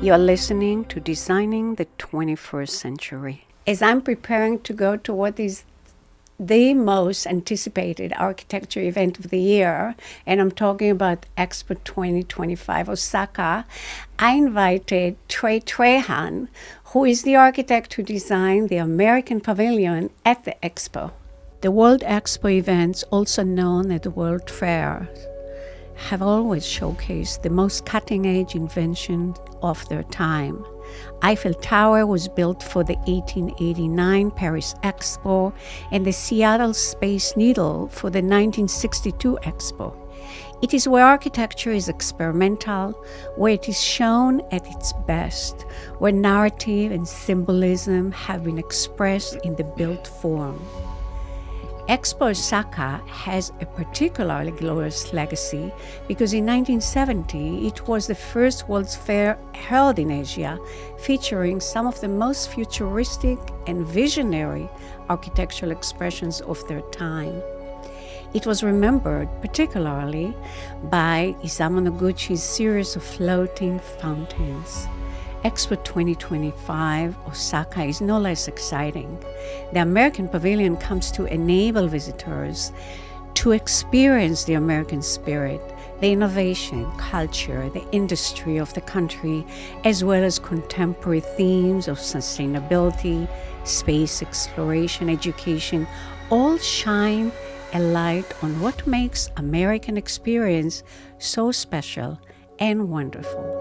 You're listening to Designing the 21st Century. As I'm preparing to go to what is the most anticipated architecture event of the year, and I'm talking about Expo 2025 Osaka, I invited Trey Trahan, who is the architect who designed the American Pavilion at the Expo. The World Expo events, also known as the World Fair, have always showcased the most cutting-edge inventions of their time. Eiffel Tower was built for the 1889 Paris Expo and the Seattle Space Needle for the 1962 Expo. It is where architecture is experimental, where it is shown at its best, where narrative and symbolism have been expressed in the built form. Expo Osaka has a particularly glorious legacy because in 1970 it was the first World's Fair held in Asia, featuring some of the most futuristic and visionary architectural expressions of their time. It was remembered particularly by Isamu Noguchi's series of floating fountains. Expo 2025 Osaka is no less exciting. The American Pavilion comes to enable visitors to experience the American spirit, the innovation, culture, the industry of the country, as well as contemporary themes of sustainability, space exploration, education, all shine a light on what makes American experience so special and wonderful.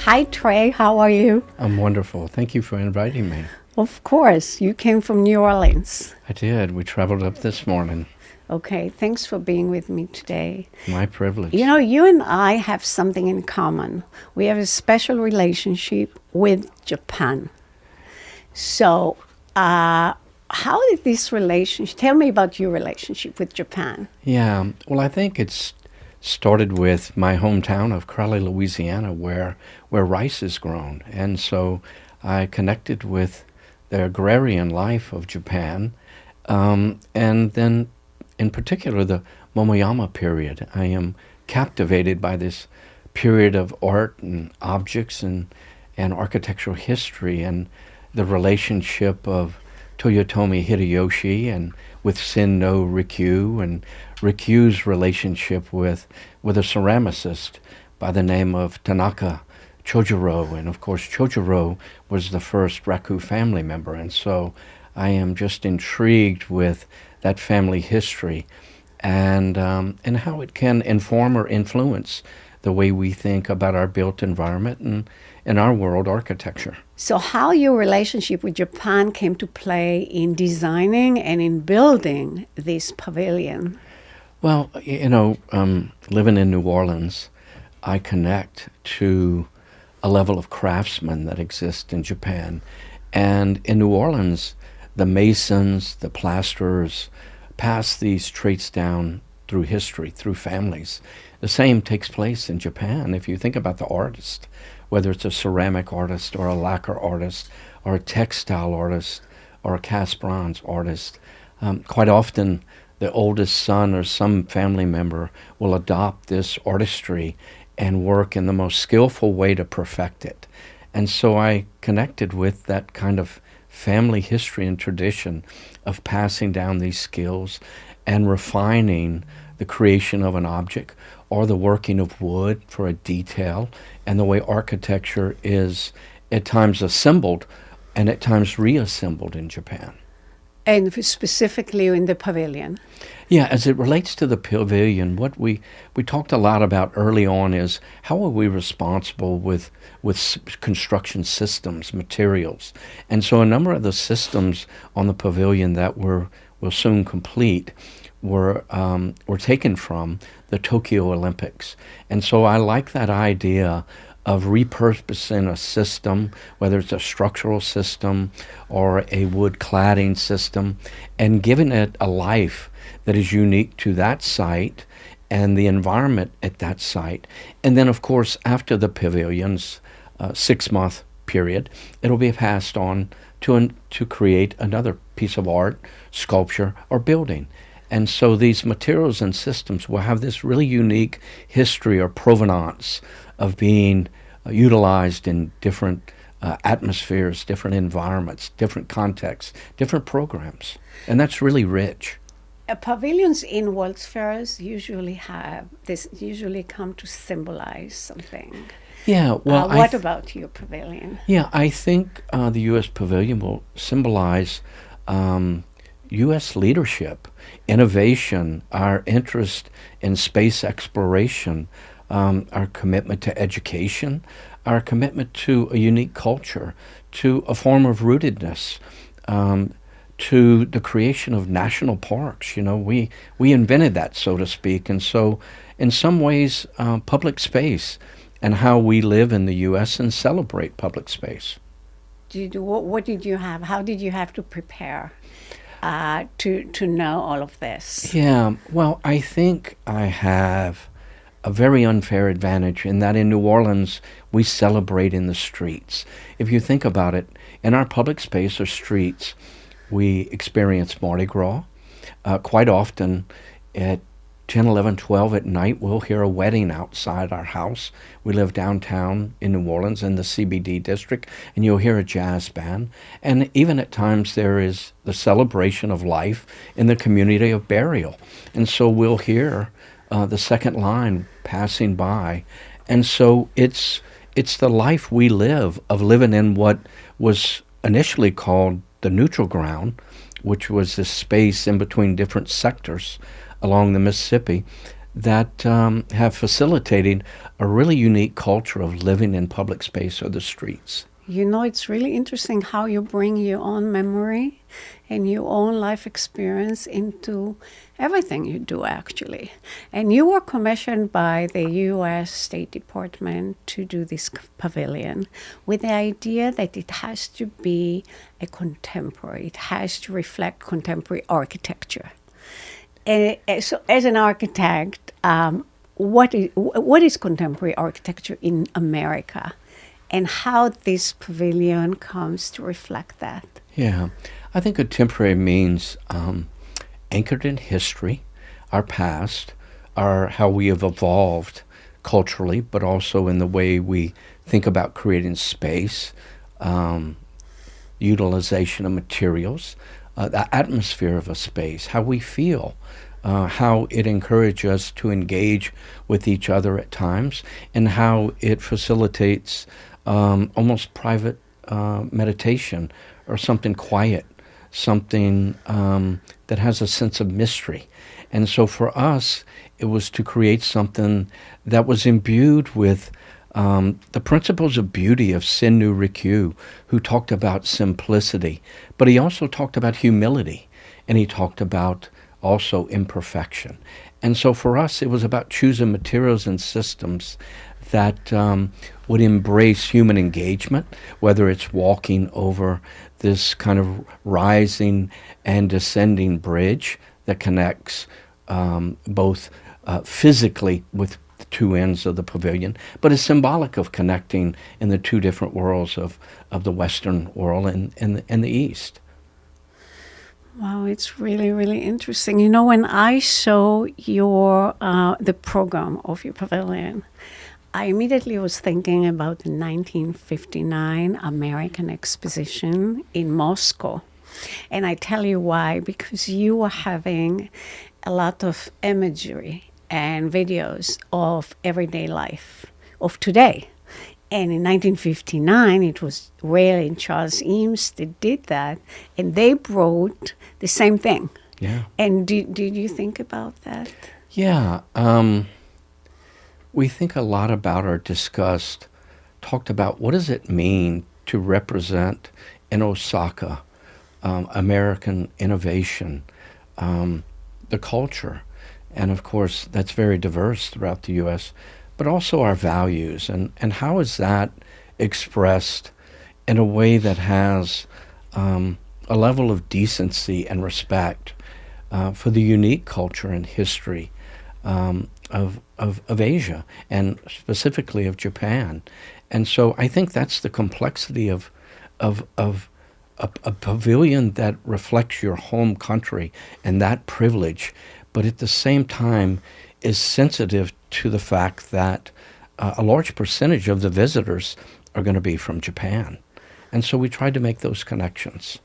Hi, Trey. How are you? I'm wonderful. Thank you for inviting me. Of course. You came from New Orleans. I did. We traveled up this morning. Okay. Thanks for being with me today. My privilege. You know, you and I have something in common. We have a special relationship with Japan. So, how did this relationship, tell me about your relationship with Japan. Yeah. Well, I think it's started with my hometown of Crowley, Louisiana, where rice is grown. And so I connected with the agrarian life of Japan, and then in particular the Momoyama period. I am captivated by this period of art and objects and architectural history and the relationship of Toyotomi Hideyoshi and with Sen no Rikyu, and Rikyu's relationship with a ceramicist by the name of Tanaka Chojuro. And of course Chojuro was the first Raku family member, and so I am just intrigued with that family history and how it can inform or influence the way we think about our built environment and in our world architecture. So how your relationship with Japan came to play in designing and in building this pavilion? Well, you know, living in New Orleans, I connect to a level of craftsmen that exist in Japan. And in New Orleans, the masons, the plasterers, pass these traits down through history, through families. The same takes place in Japan. If you think about the artist, whether it's a ceramic artist or a lacquer artist or a textile artist or a cast bronze artist, quite often the oldest son or some family member will adopt this artistry and work in the most skillful way to perfect it. And so I connected with that kind of family history and tradition of passing down these skills and refining the creation of an object or the working of wood for a detail, and the way architecture is at times assembled and at times reassembled in Japan. And specifically in the pavilion? Yeah, as it relates to the pavilion, what we talked a lot about early on is how are we responsible with construction systems, materials. And so a number of the systems on the pavilion that will soon complete were taken from the Tokyo Olympics. And so I like that idea of repurposing a system, whether it's a structural system or a wood cladding system, and giving it a life that is unique to that site and the environment at that site. And then, of course, after the pavilion's 6-month period, it'll be passed on to create another piece of art, sculpture, or building. And so these materials and systems will have this really unique history or provenance of being utilized in different atmospheres, different environments, different contexts, different programs. And that's really rich. Pavilions in World's fairs usually come to symbolize something. Yeah, well, what about your pavilion? Yeah, I think the U.S. Pavilion will symbolize U.S. leadership, innovation, our interest in space exploration, our commitment to education, our commitment to a unique culture, to a form of rootedness, to the creation of national parks. You know, we invented that, so to speak. And so in some ways, public space and how we live in the U.S. and celebrate public space. What did you have? How did you have to prepare to know all of this? Yeah, well, I think I have a very unfair advantage in that in New Orleans, we celebrate in the streets. If you think about it, in our public space or streets, we experience Mardi Gras. Quite often at 10, 11, 12 at night, we'll hear a wedding outside our house. We live downtown in New Orleans in the CBD district, and you'll hear a jazz band. And even at times there is the celebration of life in the community of burial. And so we'll hear the second line passing by. And so it's the life we live, of living in what was initially called the neutral ground, which was this space in between different sectors along the Mississippi that have facilitated a really unique culture of living in public space or the streets. You know, it's really interesting how you bring your own memory and your own life experience into everything you do, actually. And you were commissioned by the U.S. State Department to do this pavilion with the idea that it has to be a contemporary. It has to reflect contemporary architecture. So as an architect, what is contemporary architecture in America? And how this pavilion comes to reflect that? Yeah, I think contemporary means anchored in history, our past, how we have evolved culturally, but also in the way we think about creating space, utilization of materials, the atmosphere of a space, how we feel, how it encourages us to engage with each other at times, and how it facilitates almost private meditation or something quiet, something that has a sense of mystery. And so for us, it was to create something that was imbued with the principles of beauty of Sennu Rikyu, who talked about simplicity, but he also talked about humility, and he talked about also imperfection. And so for us, it was about choosing materials and systems that would embrace human engagement, whether it's walking over this kind of rising and descending bridge that connects both physically with the two ends of the pavilion, but is symbolic of connecting in the two different worlds of the Western world and the East. Wow, it's really, really interesting. You know, when I saw the program of your pavilion, I immediately was thinking about the 1959 American Exposition in Moscow. And I tell you why, because you were having a lot of imagery and videos of everyday life of today. And in 1959, it was Ray and Charles Eames that did that, and they brought the same thing. Yeah. And did you think about that? Yeah. We think a lot about or talked about what does it mean to represent in Osaka American innovation, the culture. And of course, that's very diverse throughout the U.S., but also our values. And how is that expressed in a way that has a level of decency and respect for the unique culture and history of Asia, and specifically of Japan. And so I think that's the complexity of a pavilion that reflects your home country and that privilege, but at the same time is sensitive to the fact that a large percentage of the visitors are going to be from Japan. And so we tried to make those connections.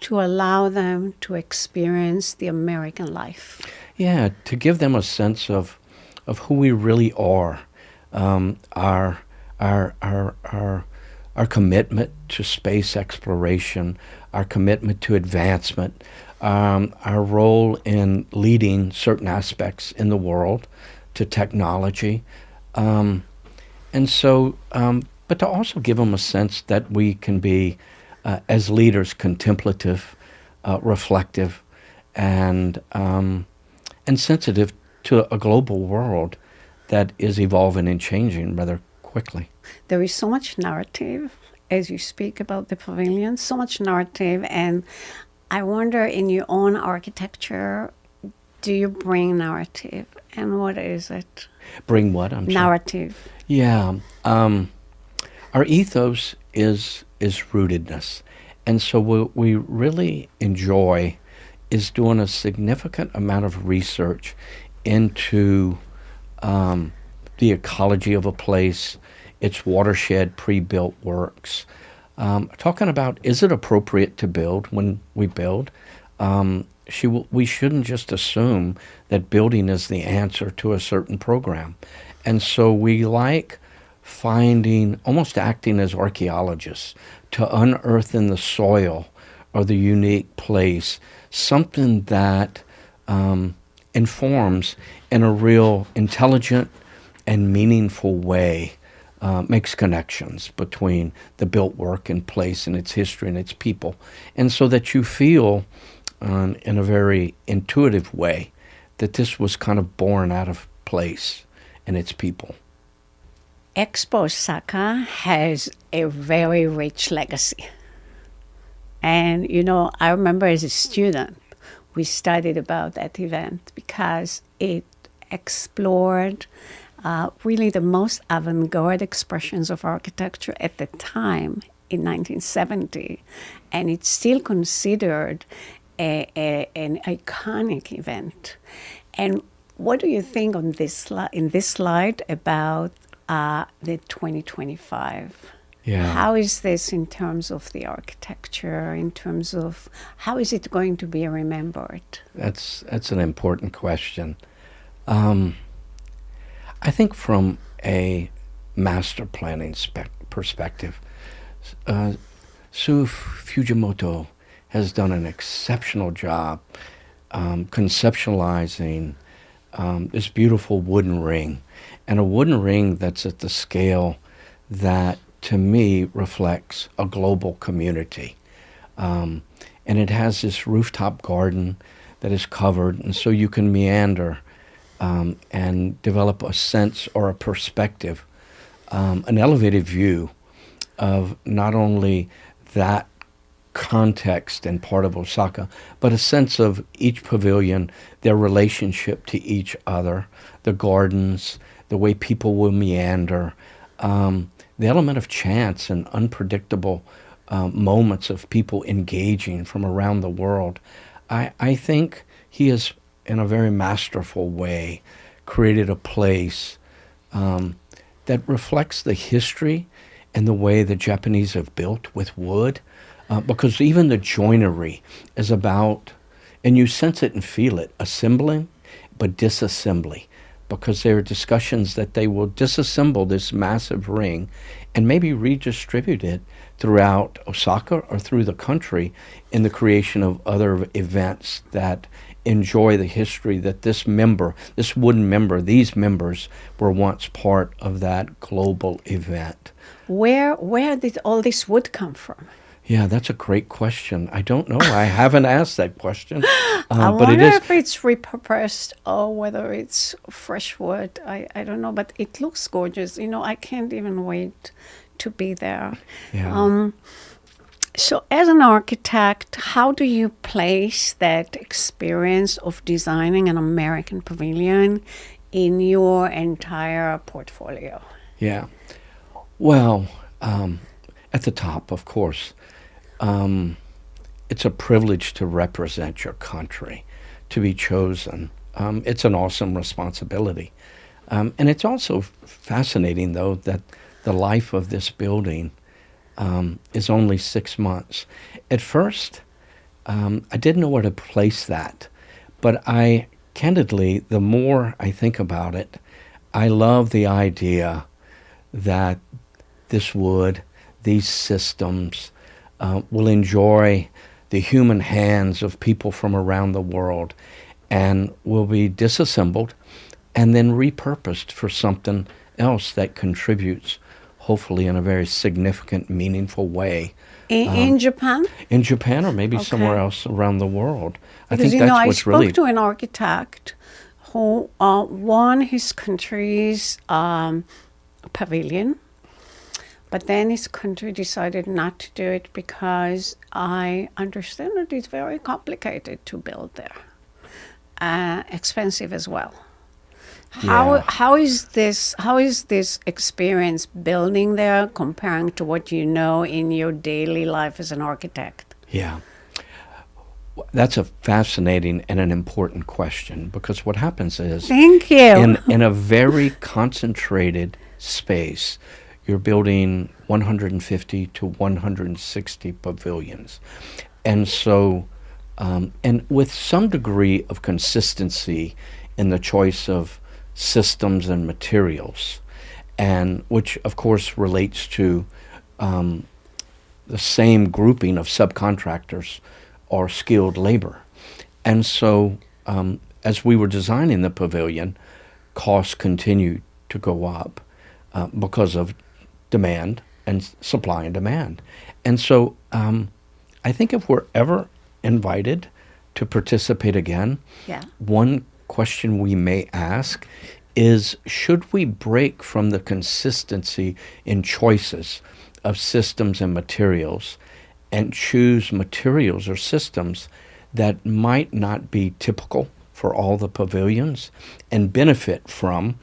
To allow them to experience the American life. Yeah, to give them a sense of who we really are, our commitment to space exploration, our commitment to advancement, our role in leading certain aspects in the world, to technology, and so, but to also give them a sense that we can be, as leaders, contemplative, reflective, and sensitive to a global world that is evolving and changing rather quickly. There is so much narrative as you speak about the pavilion, so much narrative, and I wonder, in your own architecture, do you bring narrative, and what is it? Bring what? I'm sorry. Narrative. Yeah. Our ethos is rootedness. And so what we really enjoy is doing a significant amount of research into the ecology of a place, its watershed, pre-built works. Talking about, is it appropriate to build when we build? We shouldn't just assume that building is the answer to a certain program. And so we like finding, almost acting as archaeologists, to unearth in the soil or the unique place something that informs in a real intelligent and meaningful way, makes connections between the built work and place and its history and its people. And so that you feel, in a very intuitive way, that this was kind of born out of place and its people. Expo Osaka has a very rich legacy. And, you know, I remember as a student, we studied about that event because it explored really the most avant-garde expressions of architecture at the time in 1970. And it's still considered an iconic event. And what do you think on this in this slide about the 2025? Yeah. How is this in terms of the architecture, in terms of how is it going to be remembered? That's an important question. I think from a master planning perspective, Sue Fujimoto has done an exceptional job conceptualizing this beautiful wooden ring, and a wooden ring that's at the scale that, to me, reflects a global community. And it has this rooftop garden that is covered, and so you can meander and develop a sense or a perspective, an elevated view of not only that context and part of Osaka, but a sense of each pavilion, their relationship to each other, the gardens, the way people will meander, the element of chance and unpredictable moments of people engaging from around the world. I think he has, in a very masterful way, created a place that reflects the history and the way the Japanese have built with wood, because even the joinery is about, and you sense it and feel it, assembling but disassembly, because there are discussions that they will disassemble this massive ring and maybe redistribute it throughout Osaka or through the country in the creation of other events that enjoy the history that this wooden member, these members were once part of that global event. Where did all this wood come from? Yeah, that's a great question. I don't know. I haven't asked that question. I but wonder it is, if it's repurposed or whether it's fresh wood. I don't know, but it looks gorgeous. You know, I can't even wait to be there. Yeah. So as an architect, how do you place that experience of designing an American pavilion in your entire portfolio? Yeah. Well, at the top, of course, it's a privilege to represent your country, to be chosen. It's an awesome responsibility. And it's also fascinating, though, that the life of this building is only 6 months. At first, I didn't know where to place that, but candidly, the more I think about it, I love the idea that this wood, these systems, will enjoy the human hands of people from around the world and will be disassembled and then repurposed for something else that contributes, hopefully in a very significant, meaningful way. In Japan? In Japan, or maybe Okay. somewhere else around the world. Because, I think that's I what's spoke really... to an architect who won his country's pavilion, but then his country decided not to do it because I understand that it's very complicated to build there, expensive as well. Yeah. How is this experience building there comparing to what you know in your daily life as an architect? Yeah. That's a fascinating and an important question, because what happens is... Thank you. In a very concentrated space, you're building 150 to 160 pavilions. And so, and with some degree of consistency in the choice of systems and materials, and which of course relates to the same grouping of subcontractors or skilled labor. And so as we were designing the pavilion, costs continued to go up because of demand and supply and demand. And so I think if we're ever invited to participate again, Yeah. one question we may ask is, should we break from the consistency in choices of systems and materials and choose materials or systems that might not be typical for all the pavilions and benefit from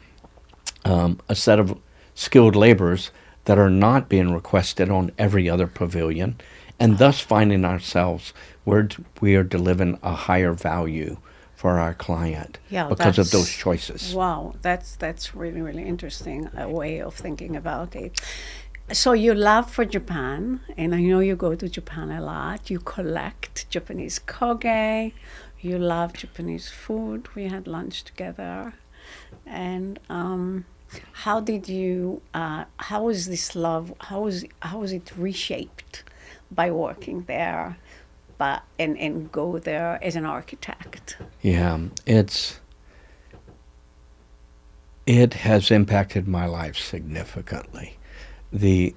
a set of skilled laborers that are not being requested on every other pavilion, and thus finding ourselves where we are delivering a higher value for our client because of those choices. Wow, that's really, really interesting, a way of thinking about it. So you love for Japan, and I know you go to Japan a lot. You collect Japanese koge. You love Japanese food. We had lunch together. And how did you, how is this love, how is it reshaped by working there and go there as an architect? Yeah, it has impacted my life significantly. The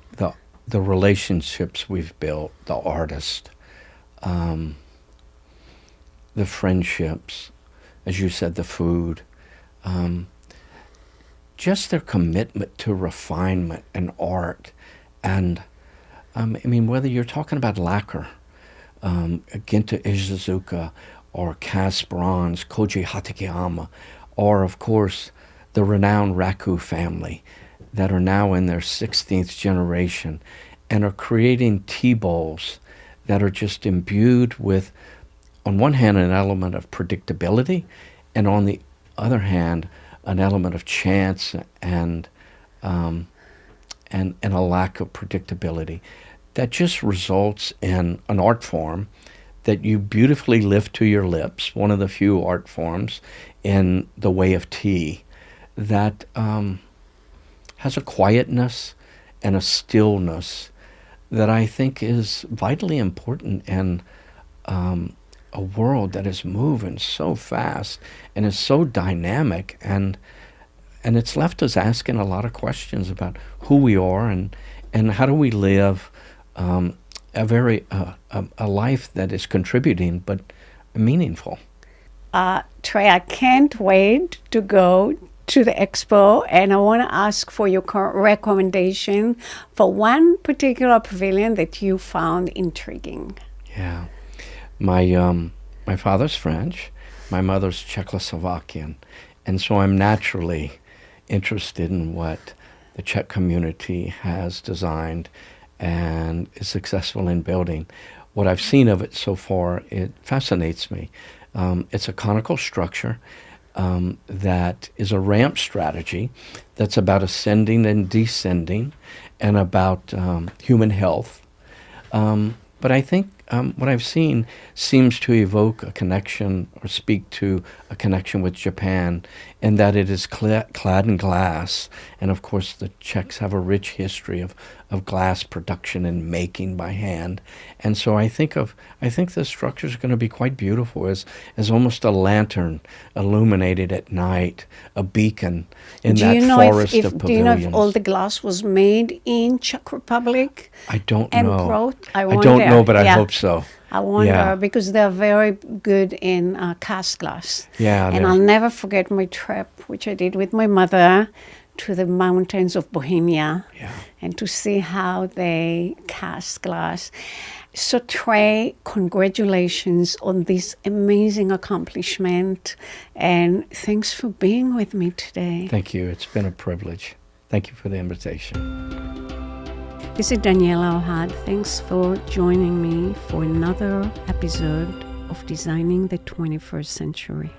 relationships we've built, the artists, the friendships, as you said, the food, just their commitment to refinement and art. And I mean, whether you're talking about lacquer, Ginta Ishizuka, or cast bronze, Koji Hatakeyama, or of course the renowned Raku family that are now in their 16th generation and are creating tea bowls that are just imbued with, on one hand, an element of predictability, and on the other hand, an element of chance and a lack of predictability that just results in an art form that you beautifully lift to your lips, one of the few art forms in the way of tea that has a quietness and a stillness that I think is vitally important in a world that is moving so fast and is so dynamic, and it's left us asking a lot of questions about who we are and how do we live a life that is contributing but meaningful. Trey, I can't wait to go to the expo, and I want to ask for your recommendation for one particular pavilion that you found intriguing. Yeah. My father's French, my mother's Czechoslovakian, and so I'm naturally interested in what the Czech community has designed and is successful in building. What I've seen of it so far, it fascinates me. It's a conical structure that is a ramp strategy that's about ascending and descending and about human health. But I think what I've seen seems to evoke a connection or speak to a connection with Japan, in that it is clad in glass. And of course, the Czechs have a rich history of glass production and making by hand. And so I think the structure is going to be quite beautiful as almost a lantern illuminated at night, a beacon in that forest of pavilions. Do you know if all the glass was made in Czech Republic? I don't and know. I don't know, but I hope so. I wonder, because they're very good in cast glass. Yeah, and I'll never forget my trip, which I did with my mother, to the mountains of Bohemia, and to see how they cast glass. So Trey, congratulations on this amazing accomplishment, and thanks for being with me today. Thank you. It's been a privilege. Thank you for the invitation. This is Daniela Ohad. Thanks for joining me for another episode of Designing the 21st Century.